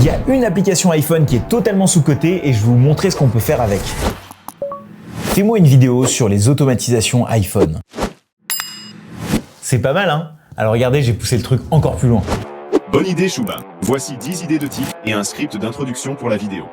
Il y a une application iPhone qui est totalement sous-cotée et je vais vous montrer ce qu'on peut faire avec. Fais-moi une vidéo sur les automatisations iPhone. C'est pas mal, hein? Alors regardez, j'ai poussé le truc encore plus loin. Bonne idée, Chouba. Voici 10 idées de type et un script d'introduction pour la vidéo.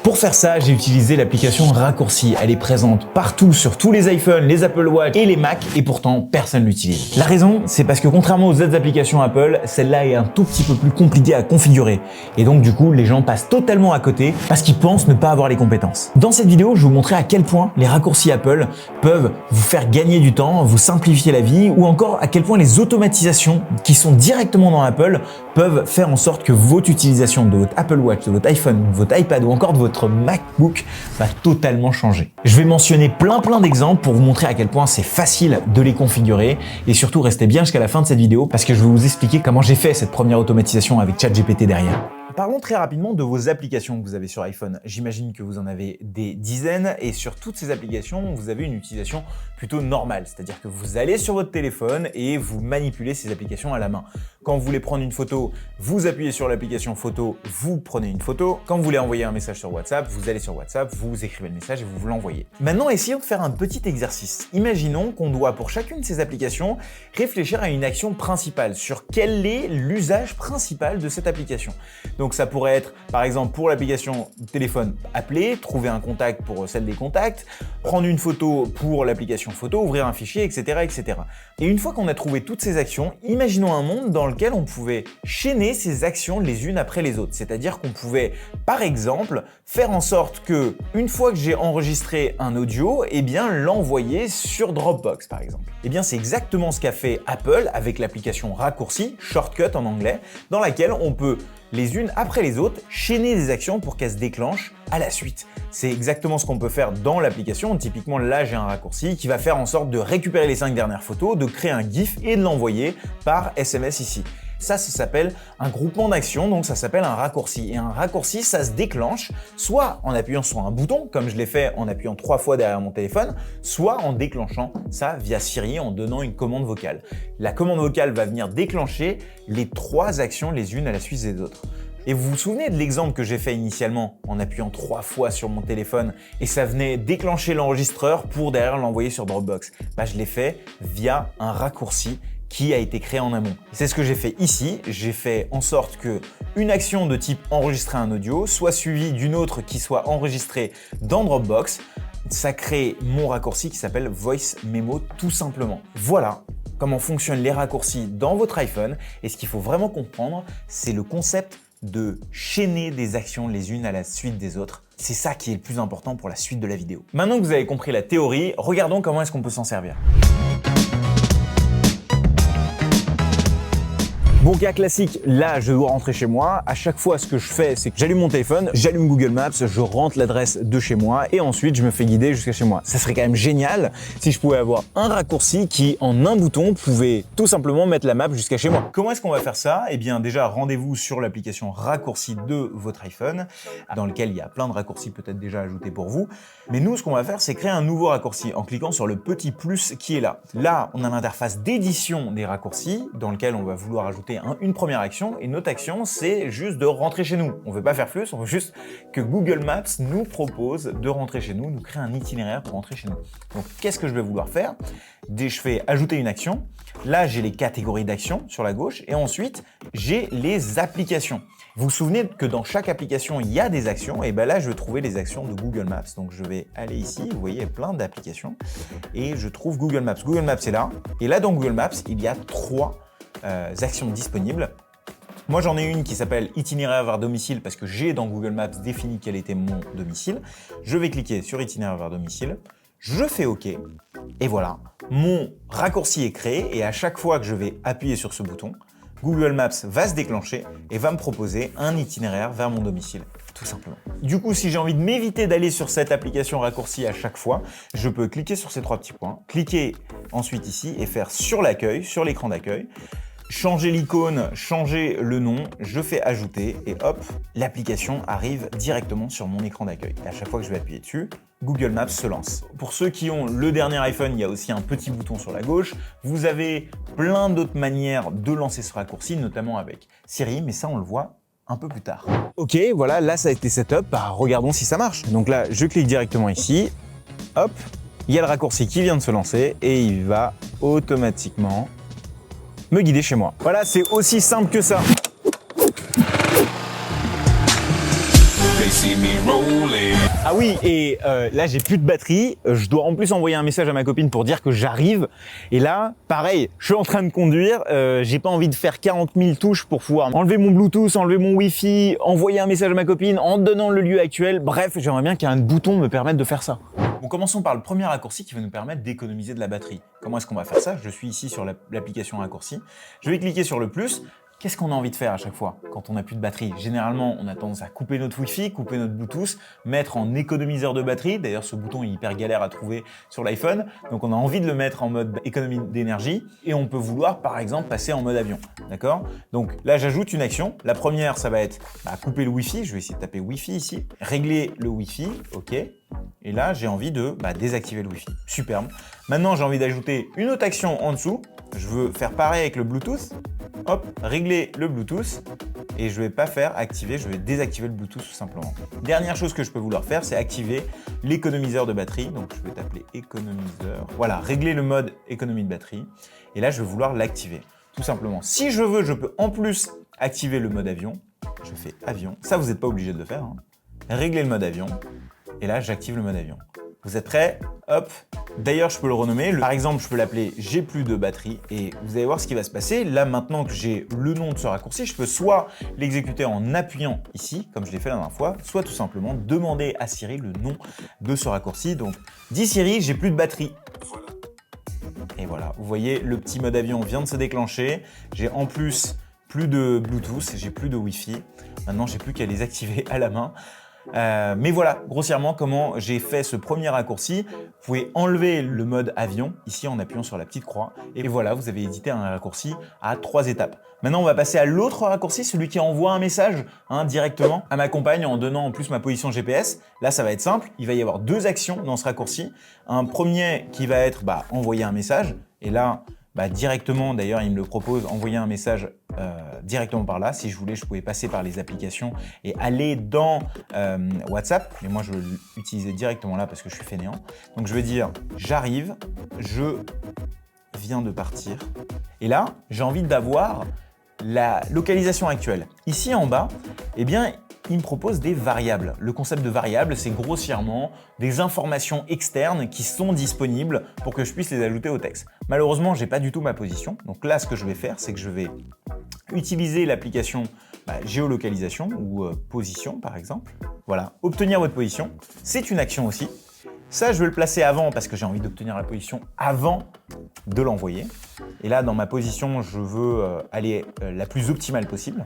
Pour faire ça, j'ai utilisé l'application Raccourci. Elle est présente partout sur tous les iPhones, les Apple Watch et les Mac et pourtant personne l'utilise. La raison, c'est parce que contrairement aux autres applications Apple, celle-là est un tout petit peu plus compliquée à configurer. Et donc du coup, les gens passent totalement à côté parce qu'ils pensent ne pas avoir les compétences. Dans cette vidéo, je vais vous montrer à quel point les raccourcis Apple peuvent vous faire gagner du temps, vous simplifier la vie ou encore à quel point les automatisations qui sont directement dans Apple peuvent faire en sorte que votre utilisation de votre Apple Watch, de votre iPhone, de votre iPad ou encore de votre MacBook va totalement changer. Je vais mentionner plein d'exemples pour vous montrer à quel point c'est facile de les configurer et surtout restez bien jusqu'à la fin de cette vidéo parce que je vais vous expliquer comment j'ai fait cette première automatisation avec ChatGPT derrière. Parlons très rapidement de vos applications que vous avez sur iPhone. J'imagine que vous en avez des dizaines et sur toutes ces applications, vous avez une utilisation plutôt normale. C'est-à-dire que vous allez sur votre téléphone et vous manipulez ces applications à la main. Quand vous voulez prendre une photo, vous appuyez sur l'application photo, vous prenez une photo. Quand vous voulez envoyer un message sur WhatsApp, vous allez sur WhatsApp, vous écrivez le message et vous l'envoyez. Maintenant, essayons de faire un petit exercice. Imaginons qu'on doit pour chacune de ces applications réfléchir à une action principale, sur quel est l'usage principal de cette application. Donc ça pourrait être, par exemple, pour l'application téléphone, appeler, trouver un contact pour celle des contacts, prendre une photo pour l'application photo, ouvrir un fichier, etc., etc. Et une fois qu'on a trouvé toutes ces actions, imaginons un monde dans lequel on pouvait chaîner ces actions les unes après les autres. C'est-à-dire qu'on pouvait, par exemple, faire en sorte que, une fois que j'ai enregistré un audio, eh bien, l'envoyer sur Dropbox, par exemple. Eh bien, c'est exactement ce qu'a fait Apple avec l'application Raccourci, Shortcut en anglais, dans laquelle on peut les unes après les autres, chaîner des actions pour qu'elles se déclenchent à la suite. C'est exactement ce qu'on peut faire dans l'application. Typiquement, là, j'ai un raccourci qui va faire en sorte de récupérer les 5 dernières photos, de créer un GIF et de l'envoyer par SMS ici. Ça s'appelle un groupement d'actions, donc ça s'appelle un raccourci. Et un raccourci, ça se déclenche soit en appuyant sur un bouton, comme je l'ai fait en appuyant 3 fois derrière mon téléphone, soit en déclenchant ça via Siri en donnant une commande vocale. La commande vocale va venir déclencher les 3 actions les unes à la suite des autres. Et vous vous souvenez de l'exemple que j'ai fait initialement en appuyant 3 fois sur mon téléphone et ça venait déclencher l'enregistreur pour derrière l'envoyer sur Dropbox. Je l'ai fait via un raccourci qui a été créé en amont. C'est ce que j'ai fait ici. J'ai fait en sorte que une action de type enregistrer un audio soit suivie d'une autre qui soit enregistrée dans Dropbox. Ça crée mon raccourci qui s'appelle Voice Memo tout simplement. Voilà comment fonctionnent les raccourcis dans votre iPhone. Et ce qu'il faut vraiment comprendre, c'est le concept de chaîner des actions les unes à la suite des autres. C'est ça qui est le plus important pour la suite de la vidéo. Maintenant que vous avez compris la théorie, regardons comment est-ce qu'on peut s'en servir. Bon, cas classique, là je dois rentrer chez moi. À chaque fois, ce que je fais, c'est que j'allume mon téléphone, j'allume Google Maps, je rentre l'adresse de chez moi et ensuite je me fais guider jusqu'à chez moi. Ça serait quand même génial si je pouvais avoir un raccourci qui, en un bouton, pouvait tout simplement mettre la map jusqu'à chez moi. Comment est-ce qu'on va faire ça? Eh bien, déjà, rendez-vous sur l'application Raccourci de votre iPhone, dans lequel il y a plein de raccourcis peut-être déjà ajoutés pour vous. Mais nous, ce qu'on va faire, c'est créer un nouveau raccourci en cliquant sur le petit plus qui est là. Là, on a l'interface d'édition des raccourcis dans lequel on va vouloir ajouter une première action et notre action c'est juste de rentrer chez nous. On veut pas faire plus, on veut juste que Google Maps nous propose de rentrer chez nous, nous crée un itinéraire pour rentrer chez nous. Donc qu'est-ce que je vais vouloir faire? Je fais ajouter une action. Là j'ai les catégories d'actions sur la gauche et ensuite j'ai les applications. Vous vous souvenez que dans chaque application, il y a des actions et là, je vais trouver les actions de Google Maps. Donc, je vais aller ici, vous voyez, il y a plein d'applications et je trouve Google Maps. Google Maps est là et là, dans Google Maps, il y a 3 actions disponibles. Moi, j'en ai une qui s'appelle itinéraire vers domicile parce que j'ai dans Google Maps défini quel était mon domicile. Je vais cliquer sur itinéraire vers domicile. Je fais OK et voilà, mon raccourci est créé et à chaque fois que je vais appuyer sur ce bouton, Google Maps va se déclencher et va me proposer un itinéraire vers mon domicile, tout simplement. Du coup, si j'ai envie de m'éviter d'aller sur cette application raccourci à chaque fois, je peux cliquer sur ces 3 petits points, cliquer ensuite ici et faire sur l'accueil, sur l'écran d'accueil, changer l'icône, changer le nom, je fais ajouter et hop, l'application arrive directement sur mon écran d'accueil. Et à chaque fois que je vais appuyer dessus, Google Maps se lance. Pour ceux qui ont le dernier iPhone, il y a aussi un petit bouton sur la gauche. Vous avez plein d'autres manières de lancer ce raccourci, notamment avec Siri, mais ça on le voit un peu plus tard. Ok, voilà, là ça a été setup, regardons si ça marche. Donc là, je clique directement ici, hop, il y a le raccourci qui vient de se lancer et il va automatiquement me guider chez moi. Voilà, c'est aussi simple que ça. Ah oui, et là j'ai plus de batterie, je dois en plus envoyer un message à ma copine pour dire que j'arrive. Et là, pareil, je suis en train de conduire, j'ai pas envie de faire 40 000 touches pour pouvoir enlever mon Bluetooth, enlever mon Wi-Fi, envoyer un message à ma copine en donnant le lieu actuel. Bref, j'aimerais bien qu'un bouton me permette de faire ça. Bon, commençons par le premier raccourci qui va nous permettre d'économiser de la batterie. Comment est-ce qu'on va faire ça? Je suis ici sur l'application raccourci. Je vais cliquer sur le plus. Qu'est-ce qu'on a envie de faire à chaque fois quand on n'a plus de batterie? Généralement, on a tendance à couper notre Wi-Fi, couper notre Bluetooth, mettre en économiseur de batterie. D'ailleurs, ce bouton est hyper galère à trouver sur l'iPhone. Donc, on a envie de le mettre en mode économie d'énergie et on peut vouloir, par exemple, passer en mode avion. D'accord? Donc là, j'ajoute une action. La première, ça va être couper le Wi-Fi. Je vais essayer de taper Wi-Fi ici. Régler le Wi-Fi. OK. Et là, j'ai envie de désactiver le Wi-Fi. Superbe. Maintenant, j'ai envie d'ajouter une autre action en dessous. Je veux faire pareil avec le Bluetooth. Hop, régler le Bluetooth. Et je ne vais pas faire activer, je vais désactiver le Bluetooth tout simplement. Dernière chose que je peux vouloir faire, c'est activer l'économiseur de batterie. Donc, je vais t'appeler économiseur. Voilà, régler le mode économie de batterie. Et là, je vais vouloir l'activer. Tout simplement. Si je veux, je peux en plus activer le mode avion. Je fais avion. Ça, vous n'êtes pas obligé de le faire. Hein. Régler le mode avion. Et là, j'active le mode avion. Vous êtes prêts? Hop. D'ailleurs, je peux le renommer. Par exemple, je peux l'appeler « J'ai plus de batterie » et vous allez voir ce qui va se passer. Là, maintenant que j'ai le nom de ce raccourci, je peux soit l'exécuter en appuyant ici, comme je l'ai fait la dernière fois, soit tout simplement demander à Siri le nom de ce raccourci. Donc, dis Siri, j'ai plus de batterie. Voilà. Et voilà, vous voyez, le petit mode avion vient de se déclencher. J'ai en plus plus de Bluetooth, j'ai plus de Wi-Fi. Maintenant, j'ai plus qu'à les activer à la main. Mais voilà, grossièrement, comment j'ai fait ce premier raccourci. Vous pouvez enlever le mode avion, ici en appuyant sur la petite croix. Et voilà, vous avez édité un raccourci à 3 étapes. Maintenant, on va passer à l'autre raccourci, celui qui envoie un message directement à ma compagne en donnant en plus ma position GPS. Là, ça va être simple. Il va y avoir 2 actions dans ce raccourci. Un premier qui va être envoyer un message. Et là, directement, d'ailleurs, il me le propose, envoyer un message directement par là. Si je voulais, je pouvais passer par les applications et aller dans WhatsApp. Mais moi, je veux l'utiliser directement là parce que je suis fainéant. Donc, je vais dire « J'arrive, je viens de partir ». Et là, j'ai envie d'avoir la localisation actuelle. Ici, en bas, eh bien, il me propose des variables. Le concept de variable, c'est grossièrement des informations externes qui sont disponibles pour que je puisse les ajouter au texte. Malheureusement, je n'ai pas du tout ma position. Donc là, ce que je vais faire, c'est que je vais utiliser l'application géolocalisation ou position, par exemple. Voilà, obtenir votre position. C'est une action aussi. Ça, je vais le placer avant parce que j'ai envie d'obtenir la position avant de l'envoyer. Et là, dans ma position, je veux aller la plus optimale possible.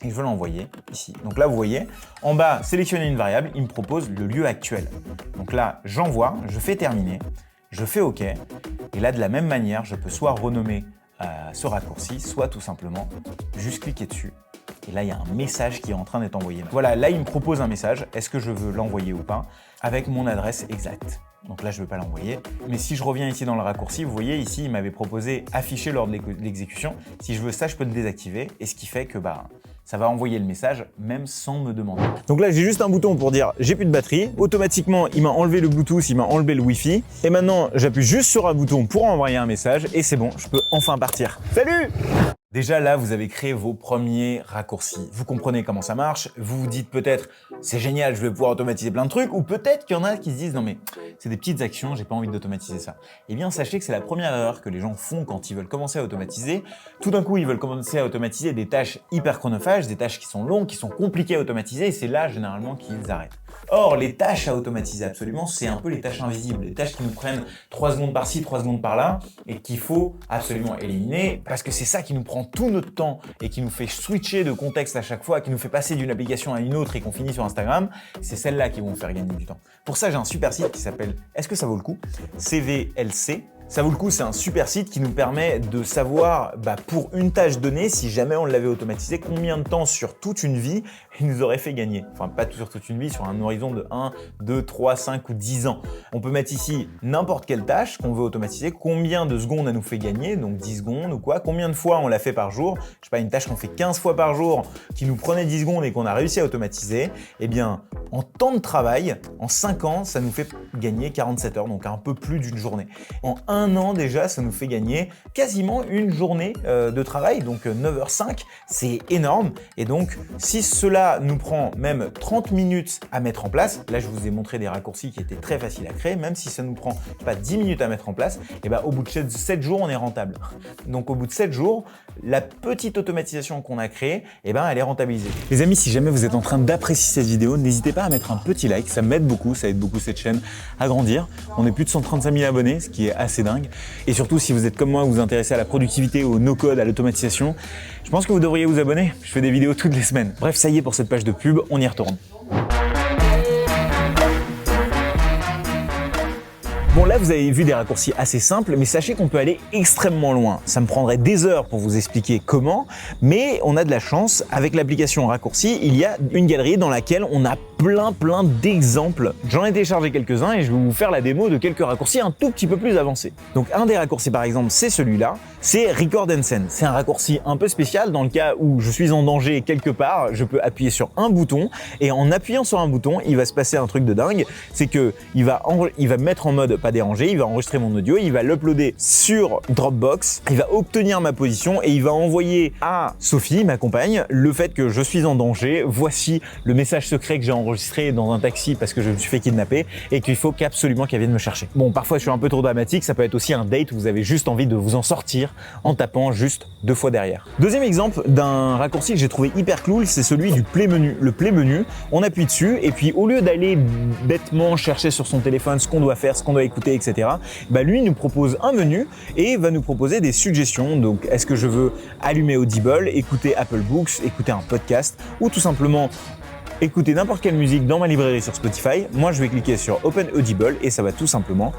Et je veux l'envoyer ici. Donc là, vous voyez, en bas, sélectionner une variable, il me propose le lieu actuel. Donc là, j'envoie, je fais terminer, je fais OK. Et là, de la même manière, je peux soit renommer ce raccourci, soit tout simplement juste cliquer dessus. Et là, il y a un message qui est en train d'être envoyé. Voilà, là, il me propose un message. Est-ce que je veux l'envoyer ou pas? Avec mon adresse exacte. Donc là, je ne veux pas l'envoyer. Mais si je reviens ici dans le raccourci, vous voyez ici, il m'avait proposé afficher lors de l'exécution. Si je veux ça, je peux le désactiver. Et ce qui fait que ça va envoyer le message même sans me demander. Donc là, j'ai juste un bouton pour dire j'ai plus de batterie. Automatiquement, il m'a enlevé le Bluetooth, il m'a enlevé le Wi-Fi. Et maintenant, j'appuie juste sur un bouton pour envoyer un message et c'est bon, je peux enfin partir. Salut! Déjà là, vous avez créé vos premiers raccourcis. Vous comprenez comment ça marche. Vous vous dites peut-être c'est génial, je vais pouvoir automatiser plein de trucs. Ou peut-être qu'il y en a qui se disent non mais c'est des petites actions, j'ai pas envie d'automatiser ça. Eh bien, sachez que c'est la première erreur que les gens font quand ils veulent commencer à automatiser. Tout d'un coup, ils veulent commencer à automatiser des tâches hyper chronophages, des tâches qui sont longues, qui sont compliquées à automatiser et c'est là généralement qu'ils arrêtent. Or, les tâches à automatiser absolument, c'est un peu les tâches invisibles, les tâches qui nous prennent 3 secondes par-ci, 3 secondes par-là et qu'il faut absolument éliminer parce que c'est ça qui nous prend tout notre temps et qui nous fait switcher de contexte à chaque fois, qui nous fait passer d'une application à une autre et qu'on finit sur Instagram, c'est celles-là qui vont vous faire gagner du temps. Pour ça, j'ai un super site qui s'appelle Est-ce que ça vaut le coup? CVLC. Ça vaut le coup, c'est un super site qui nous permet de savoir pour une tâche donnée, si jamais on l'avait automatisé, combien de temps sur toute une vie il nous aurait fait gagner. Enfin, pas sur toute une vie, sur un horizon de 1, 2, 3, 5 ou 10 ans. On peut mettre ici n'importe quelle tâche qu'on veut automatiser, combien de secondes elle nous fait gagner, donc 10 secondes ou quoi, combien de fois on l'a fait par jour. Je sais pas, une tâche qu'on fait 15 fois par jour, qui nous prenait 10 secondes et qu'on a réussi à automatiser, eh bien, en temps de travail, en 5 ans, ça nous fait gagner 47 heures, donc un peu plus d'une journée. En 1 an déjà, ça nous fait gagner quasiment une journée de travail, donc 9h05, c'est énorme. Et donc, si cela nous prend même 30 minutes à mettre en place, là je vous ai montré des raccourcis qui étaient très faciles à créer, même si ça nous prend pas 10 minutes à mettre en place, et au bout de 7 jours, on est rentable. Donc au bout de 7 jours, la petite automatisation qu'on a créée, elle est rentabilisée. Les amis, si jamais vous êtes en train d'apprécier cette vidéo, n'hésitez pas à mettre un petit like, ça m'aide beaucoup, ça aide beaucoup cette chaîne à grandir. On est plus de 135 000 abonnés, ce qui est assez dingue. Et surtout, si vous êtes comme moi, vous vous intéressez à la productivité, au no-code, à l'automatisation, je pense que vous devriez vous abonner. Je fais des vidéos toutes les semaines. Bref, ça y est pour cette page de pub, on y retourne. Bon, là, vous avez vu des raccourcis assez simples, mais sachez qu'on peut aller extrêmement loin. Ça me prendrait des heures pour vous expliquer comment, mais on a de la chance. Avec l'application Raccourci, il y a une galerie dans laquelle on a plein d'exemples. J'en ai téléchargé quelques-uns et je vais vous faire la démo de quelques raccourcis un tout petit peu plus avancés. Donc, un des raccourcis, par exemple, c'est celui-là. C'est Record and Send. C'est un raccourci un peu spécial dans le cas où je suis en danger quelque part, je peux appuyer sur un bouton et en appuyant sur un bouton, il va se passer un truc de dingue. C'est que il va mettre en mode pas dérangé, il va enregistrer mon audio, il va l'uploader sur Dropbox, il va obtenir ma position et il va envoyer à Sophie, ma compagne, le fait que je suis en danger. Voici le message secret que j'ai enregistré dans un taxi parce que je me suis fait kidnapper et qu'il faut absolument qu'elle vienne me chercher. Bon, parfois je suis un peu trop dramatique, ça peut être aussi un date où vous avez juste envie de vous en sortir en tapant juste 2 fois derrière. Deuxième exemple d'un raccourci que j'ai trouvé hyper cool, c'est celui du play menu. Le play menu, on appuie dessus et puis au lieu d'aller bêtement chercher sur son téléphone ce qu'on doit faire, ce qu'on doit écouter, etc., lui nous propose un menu et va nous proposer des suggestions. Donc, est-ce que je veux allumer Audible, écouter Apple Books, écouter un podcast ou tout simplement écouter n'importe quelle musique dans ma librairie sur Spotify. Moi, je vais cliquer sur Open Audible et ça va tout simplement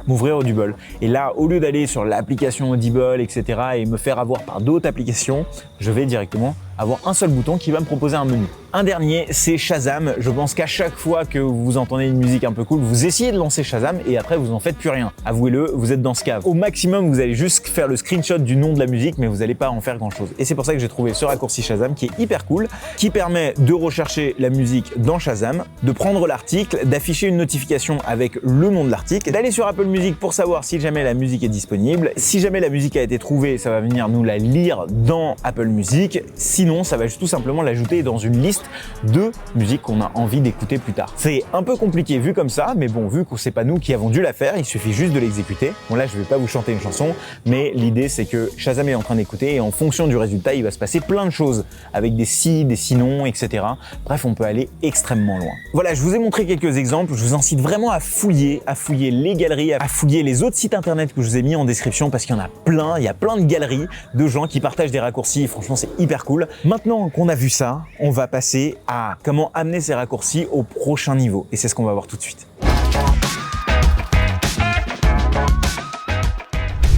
m'ouvrir Audible. Et là, au lieu d'aller sur l'application Audible, etc. et me faire avoir par d'autres applications, je vais directement avoir un seul bouton qui va me proposer un menu. Un dernier, c'est Shazam. Je pense qu'à chaque fois que vous entendez une musique un peu cool, vous essayez de lancer Shazam et après vous en faites plus rien. Avouez-le, vous êtes dans ce cave. Au maximum, vous allez juste faire le screenshot du nom de la musique, mais vous n'allez pas en faire grand chose. Et c'est pour ça que j'ai trouvé ce raccourci Shazam qui est hyper cool, qui permet de rechercher la musique dans Shazam, de prendre l'article, d'afficher une notification avec le nom de l'article, d'aller sur Apple Music pour savoir si jamais la musique est disponible. Si jamais la musique a été trouvée, ça va venir nous la lire dans Apple Music. Sinon, ça va juste tout simplement l'ajouter dans une liste de musique qu'on a envie d'écouter plus tard. C'est un peu compliqué vu comme ça, mais bon, vu que c'est pas nous qui avons dû la faire, il suffit juste de l'exécuter. Bon là, je vais pas vous chanter une chanson, mais l'idée c'est que Shazam est en train d'écouter et en fonction du résultat, il va se passer plein de choses avec des si, des sinon, etc. Bref, on peut aller extrêmement loin. Voilà, je vous ai montré quelques exemples. Je vous incite vraiment à fouiller les galeries, à fouiller les autres sites internet que je vous ai mis en description parce qu'il y en a plein. Il y a plein de galeries de gens qui partagent des raccourcis. Franchement, c'est hyper cool. Maintenant qu'on a vu ça, on va passer à comment amener ces raccourcis au prochain niveau. Et c'est ce qu'on va voir tout de suite.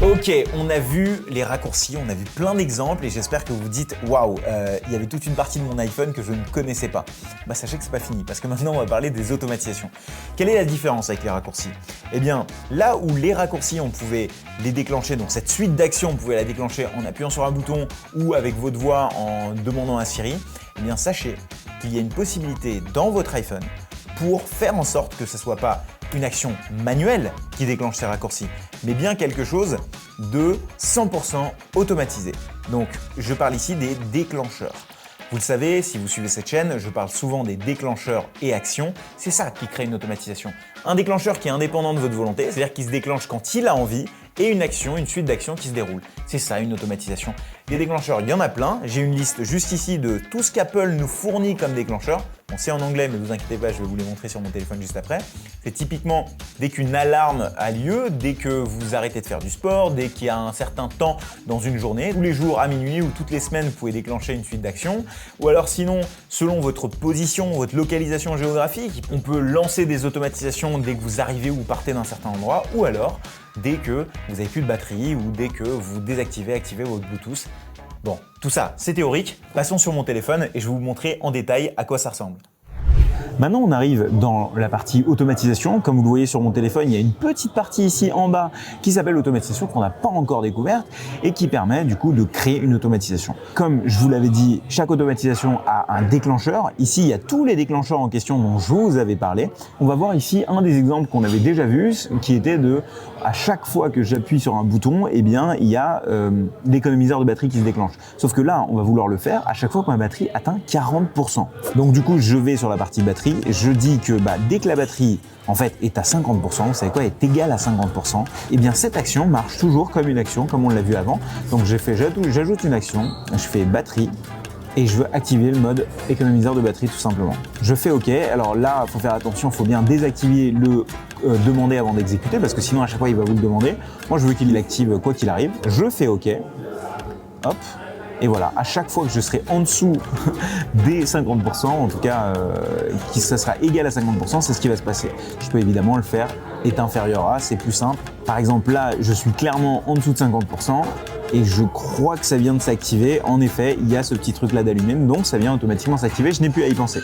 Ok, on a vu les raccourcis, on a vu plein d'exemples et j'espère que vous vous dites waouh, il y avait toute une partie de mon iPhone que je ne connaissais pas. Sachez que c'est pas fini parce que maintenant on va parler des automatisations. Quelle est la différence avec les raccourcis? Eh bien, là où les raccourcis on pouvait les déclencher, donc cette suite d'actions on pouvait la déclencher en appuyant sur un bouton ou avec votre voix en demandant à Siri, eh bien sachez qu'il y a une possibilité dans votre iPhone pour faire en sorte que ce soit pas une action manuelle qui déclenche ces raccourcis, mais bien quelque chose de 100% automatisé. Donc, je parle ici des déclencheurs. Vous le savez, si vous suivez cette chaîne, je parle souvent des déclencheurs et actions. C'est ça qui crée une automatisation. Un déclencheur qui est indépendant de votre volonté, c'est-à-dire qui se déclenche quand il a envie, et une action, une suite d'actions qui se déroule. C'est ça une automatisation. Des déclencheurs, il y en a plein. J'ai une liste juste ici de tout ce qu'Apple nous fournit comme déclencheur. Bon, c'est en anglais, mais vous inquiétez pas, je vais vous les montrer sur mon téléphone juste après. C'est typiquement dès qu'une alarme a lieu, dès que vous arrêtez de faire du sport, dès qu'il y a un certain temps dans une journée, tous les jours à minuit ou toutes les semaines, vous pouvez déclencher une suite d'actions. Ou alors sinon, selon votre position, votre localisation géographique, on peut lancer des automatisations dès que vous arrivez ou vous partez d'un certain endroit. Ou alors, dès que vous n'avez plus de batterie ou dès que vous activez votre Bluetooth. Bon, tout ça, c'est théorique. Passons sur mon téléphone et je vais vous montrer en détail à quoi ça ressemble. Maintenant, on arrive dans la partie automatisation. Comme vous le voyez sur mon téléphone, il y a une petite partie ici en bas qui s'appelle automatisation qu'on n'a pas encore découverte et qui permet du coup de créer une automatisation. Comme je vous l'avais dit, chaque automatisation a un déclencheur. Ici, il y a tous les déclencheurs en question dont je vous avais parlé. On va voir ici un des exemples qu'on avait déjà vu, qui était de à chaque fois que j'appuie sur un bouton, eh bien, il y a l'économiseur de batterie qui se déclenche. Sauf que là, on va vouloir le faire à chaque fois que ma batterie atteint 40%. Donc du coup, je vais sur la partie batterie, je dis que dès que la batterie en fait est à 50%, vous savez quoi, est égale à 50%, eh bien cette action marche toujours comme une action, comme on l'a vu avant. Donc j'ajoute une action, je fais batterie, et je veux activer le mode économiseur de batterie tout simplement. Je fais OK. Alors là, il faut faire attention, il faut bien désactiver le demander avant d'exécuter parce que sinon à chaque fois il va vous le demander. Moi je veux qu'il l'active quoi qu'il arrive. Je fais OK. Hop. Et voilà, à chaque fois que je serai en dessous des 50%, en tout cas ça sera égal à 50%, c'est ce qui va se passer. Je peux évidemment le faire est inférieur à, c'est plus simple. Par exemple là, je suis clairement en dessous de 50%. Et je crois que ça vient de s'activer. En effet, il y a ce petit truc là d'allumer, donc ça vient automatiquement s'activer, je n'ai plus à y penser.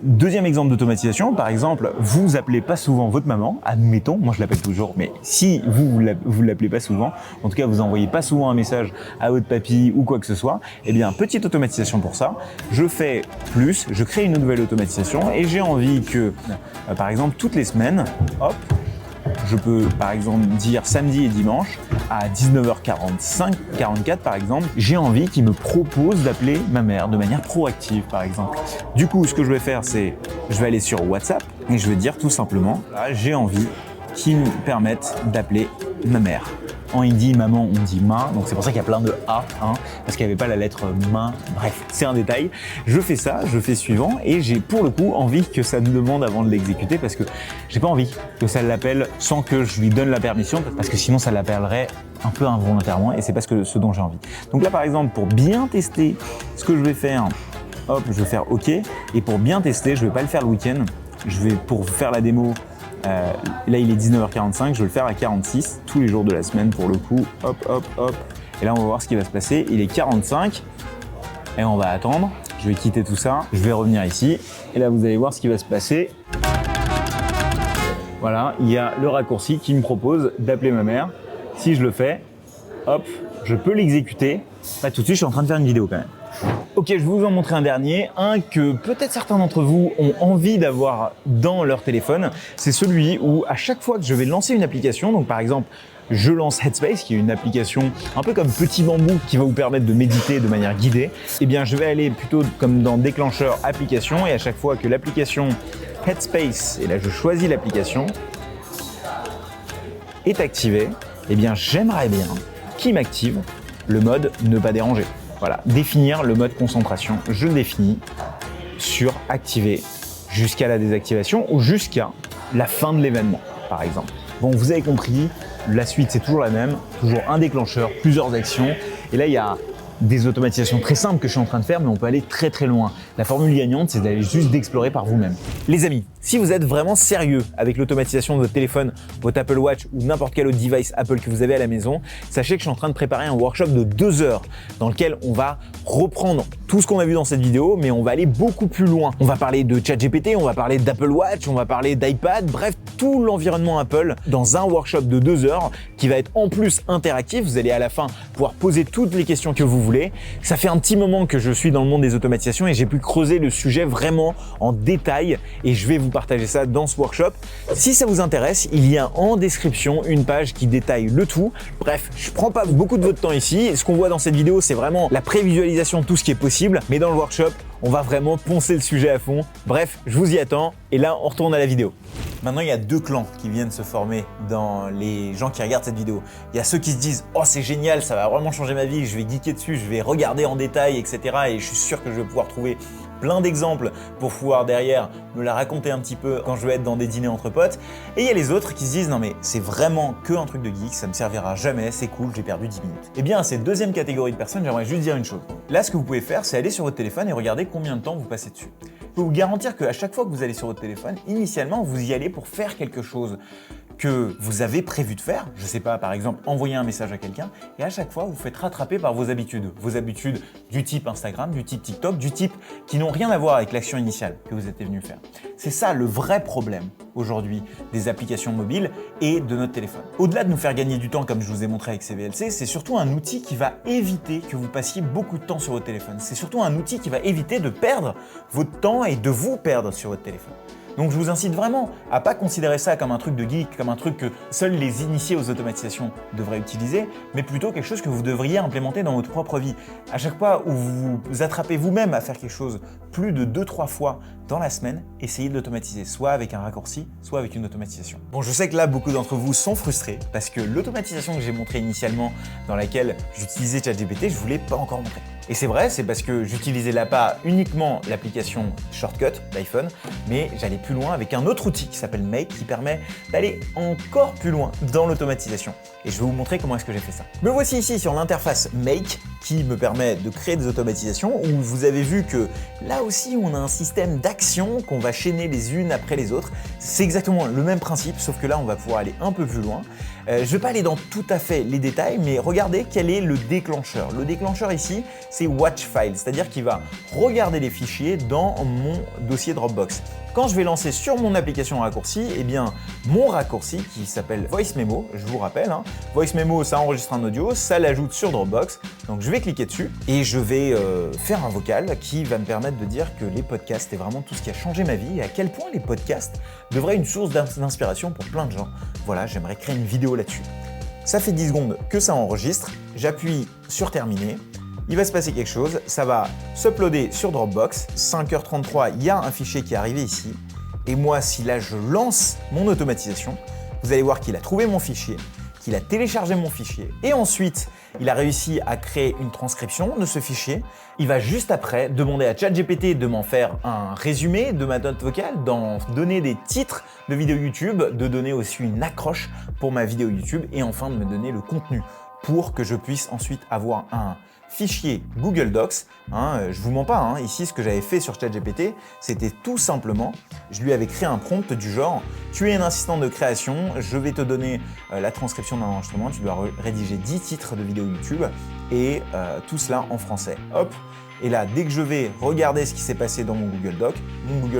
Deuxième exemple d'automatisation, par exemple, vous appelez pas souvent votre maman, admettons, moi je l'appelle toujours, mais si vous l'appelez pas souvent, en tout cas vous envoyez pas souvent un message à votre papy ou quoi que ce soit, eh bien petite automatisation pour ça, je fais plus, je crée une nouvelle automatisation et j'ai envie que, par exemple, toutes les semaines, hop, je peux par exemple dire samedi et dimanche à 19h44 par exemple, j'ai envie qu'il me propose d'appeler ma mère de manière proactive par exemple. Du coup, ce que je vais faire, c'est je vais aller sur WhatsApp et je vais dire tout simplement, là, j'ai envie qu'il me permette d'appeler ma mère. En hindi, maman, on dit ma, donc c'est pour ça qu'il y a plein de A, parce qu'il n'y avait pas la lettre ma, bref, c'est un détail. Je fais ça, je fais suivant, et j'ai pour le coup envie que ça me demande avant de l'exécuter, parce que j'ai pas envie que ça l'appelle sans que je lui donne la permission, parce que sinon ça l'appellerait un peu involontairement, et c'est pas ce dont j'ai envie. Donc là par exemple, pour bien tester ce que je vais faire, hop, je vais faire OK, et pour bien tester, je vais pas le faire le week-end, pour faire la démo, là il est 19h45, je vais le faire à 46 tous les jours de la semaine pour le coup, hop hop hop, et là on va voir ce qui va se passer, il est 45 et on va attendre, je vais quitter tout ça, je vais revenir ici et là vous allez voir ce qui va se passer. Voilà, il y a le raccourci qui me propose d'appeler ma mère, si je le fais, hop, je peux l'exécuter, pas tout de suite, je suis en train de faire une vidéo quand même. Ok, je vais vous en montrer un dernier, un que peut-être certains d'entre vous ont envie d'avoir dans leur téléphone. C'est celui où à chaque fois que je vais lancer une application, donc par exemple, je lance Headspace, qui est une application un peu comme Petit Bambou qui va vous permettre de méditer de manière guidée, eh bien je vais aller plutôt comme dans déclencheur application et à chaque fois que l'application Headspace, et là je choisis l'application, est activée, eh bien j'aimerais bien qu'il m'active le mode ne pas déranger. Voilà, définir le mode concentration, je le définis sur activer jusqu'à la désactivation ou jusqu'à la fin de l'événement, par exemple. Bon, vous avez compris, la suite c'est toujours la même, toujours un déclencheur, plusieurs actions, et là il y a des automatisations très simples que je suis en train de faire, mais on peut aller très très loin. La formule gagnante, c'est d'aller juste d'explorer par vous-même. Les amis, si vous êtes vraiment sérieux avec l'automatisation de votre téléphone, votre Apple Watch ou n'importe quel autre device Apple que vous avez à la maison, sachez que je suis en train de préparer un workshop de 2 heures dans lequel on va reprendre tout ce qu'on a vu dans cette vidéo, mais on va aller beaucoup plus loin. On va parler de ChatGPT, on va parler d'Apple Watch, on va parler d'iPad, bref, tout l'environnement Apple dans un workshop de 2 heures qui va être en plus interactif. Vous allez à la fin pouvoir poser toutes les questions que vous voulez. Ça fait un petit moment que je suis dans le monde des automatisations et j'ai pu creuser le sujet vraiment en détail et je vais vous partager ça dans ce workshop. Si ça vous intéresse, il y a en description une page qui détaille le tout. Bref, je prends pas beaucoup de votre temps ici. Ce qu'on voit dans cette vidéo, c'est vraiment la prévisualisation de tout ce qui est possible, mais dans le workshop, on va vraiment poncer le sujet à fond. Bref, je vous y attends et là, on retourne à la vidéo. Maintenant, il y a 2 clans qui viennent se former dans les gens qui regardent cette vidéo. Il y a ceux qui se disent « Oh, c'est génial, ça va vraiment changer ma vie, je vais geeker dessus, je vais regarder en détail, etc. » Et je suis sûr que je vais pouvoir trouver plein d'exemples pour pouvoir derrière me la raconter un petit peu quand je vais être dans des dîners entre potes. Et il y a les autres qui se disent « Non mais c'est vraiment que un truc de geek, ça me servira jamais, c'est cool, j'ai perdu 10 minutes. » Eh bien, à cette deuxième catégorie de personnes, j'aimerais juste dire une chose. Là, ce que vous pouvez faire, c'est aller sur votre téléphone et regarder combien de temps vous passez dessus. Je peux vous garantir qu'à chaque fois que vous allez sur votre téléphone, initialement, vous y allez pour faire quelque chose. que vous avez prévu de faire. Je sais pas, par exemple, envoyer un message à quelqu'un et à chaque fois, vous faites rattraper par vos habitudes. Vos habitudes du type Instagram, du type TikTok, du type qui n'ont rien à voir avec l'action initiale que vous êtes venu faire. C'est ça le vrai problème aujourd'hui des applications mobiles et de notre téléphone. Au-delà de nous faire gagner du temps, comme je vous ai montré avec CVLC, c'est surtout un outil qui va éviter que vous passiez beaucoup de temps sur votre téléphone. C'est surtout un outil qui va éviter de perdre votre temps et de vous perdre sur votre téléphone. Donc je vous incite vraiment à pas considérer ça comme un truc de geek, comme un truc que seuls les initiés aux automatisations devraient utiliser, mais plutôt quelque chose que vous devriez implémenter dans votre propre vie. À chaque fois où vous vous attrapez vous-même à faire quelque chose plus de 2-3 fois dans la semaine, essayez de l'automatiser, soit avec un raccourci, soit avec une automatisation. Bon, je sais que là, beaucoup d'entre vous sont frustrés parce que l'automatisation que j'ai montrée initialement, dans laquelle j'utilisais ChatGPT, je ne vous l'ai pas encore montré. Et c'est vrai, c'est parce que j'utilisais là pas uniquement l'application Shortcut d'iPhone, mais j'allais plus loin avec un autre outil qui s'appelle Make qui permet d'aller encore plus loin dans l'automatisation. Et je vais vous montrer comment est-ce que j'ai fait ça. Me voici ici sur l'interface Make qui me permet de créer des automatisations où vous avez vu que là aussi on a un système d'actions qu'on va chaîner les unes après les autres. C'est exactement le même principe, sauf que là on va pouvoir aller un peu plus loin. Je ne vais pas aller dans tout à fait les détails, mais regardez quel est le déclencheur. Le déclencheur ici, c'est Watch File, c'est-à-dire qu'il va regarder les fichiers dans mon dossier Dropbox. Quand je vais lancer sur mon application raccourci, eh bien mon raccourci qui s'appelle Voice Memo, je vous rappelle, Voice Memo ça enregistre un audio, ça l'ajoute sur Dropbox, donc je vais cliquer dessus et je vais faire un vocal qui va me permettre de dire que les podcasts est vraiment tout ce qui a changé ma vie et à quel point les podcasts devraient être une source d'inspiration pour plein de gens. Voilà, j'aimerais créer une vidéo là-dessus. Ça fait 10 secondes que ça enregistre, j'appuie sur terminer. Il va se passer quelque chose, ça va s'uploader sur Dropbox, 5h33, il y a un fichier qui est arrivé ici, et moi si là je lance mon automatisation, vous allez voir qu'il a trouvé mon fichier, qu'il a téléchargé mon fichier, et ensuite il a réussi à créer une transcription de ce fichier. Il va juste après demander à ChatGPT de m'en faire un résumé de ma note vocale, d'en donner des titres de vidéos YouTube, de donner aussi une accroche pour ma vidéo YouTube, et enfin de me donner le contenu pour que je puisse ensuite avoir un fichier Google Docs. Je vous mens pas, ici ce que j'avais fait sur ChatGPT, c'était tout simplement, je lui avais créé un prompt du genre « Tu es un assistant de création, je vais te donner la transcription d'un enregistrement, tu dois rédiger 10 titres de vidéos YouTube et tout cela en français. » Hop. Et là, dès que je vais regarder ce qui s'est passé dans mon Google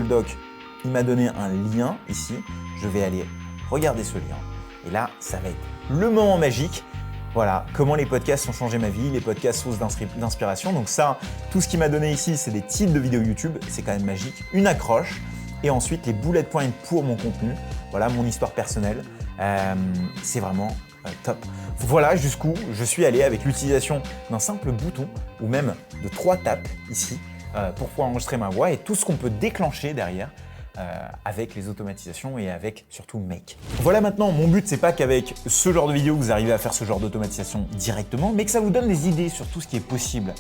Doc, il m'a donné un lien ici, je vais aller regarder ce lien. Et là, ça va être le moment magique. Voilà, comment les podcasts ont changé ma vie, les podcasts sources d'inspiration. Donc ça, tout ce qu'il m'a donné ici, c'est des titres de vidéos YouTube, c'est quand même magique. Une accroche, et ensuite les bullet points pour mon contenu. Voilà, mon histoire personnelle. C'est vraiment top. Voilà jusqu'où je suis allé avec l'utilisation d'un simple bouton, ou même de 3 tapes ici, pour pouvoir enregistrer ma voix et tout ce qu'on peut déclencher derrière. Avec les automatisations et avec surtout Make. Voilà, maintenant mon but c'est pas qu'avec ce genre de vidéo vous arrivez à faire ce genre d'automatisation directement, mais que ça vous donne des idées sur tout ce qui est possible.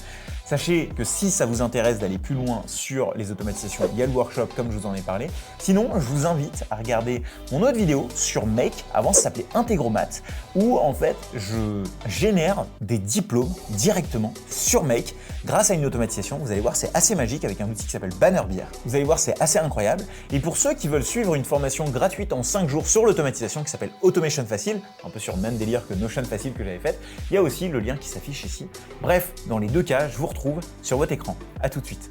Sachez que si ça vous intéresse d'aller plus loin sur les automatisations, il y a le workshop comme je vous en ai parlé. Sinon, je vous invite à regarder mon autre vidéo sur Make, avant ça s'appelait Integromat, où en fait je génère des diplômes directement sur Make grâce à une automatisation. Vous allez voir, c'est assez magique avec un outil qui s'appelle Bannerbeer. Vous allez voir, c'est assez incroyable. Et pour ceux qui veulent suivre une formation gratuite en 5 jours sur l'automatisation qui s'appelle Automation Facile, un peu sur le même délire que Notion Facile que j'avais fait, il y a aussi le lien qui s'affiche ici. Bref, dans les deux cas, je vous retrouve sur votre écran. À tout de suite.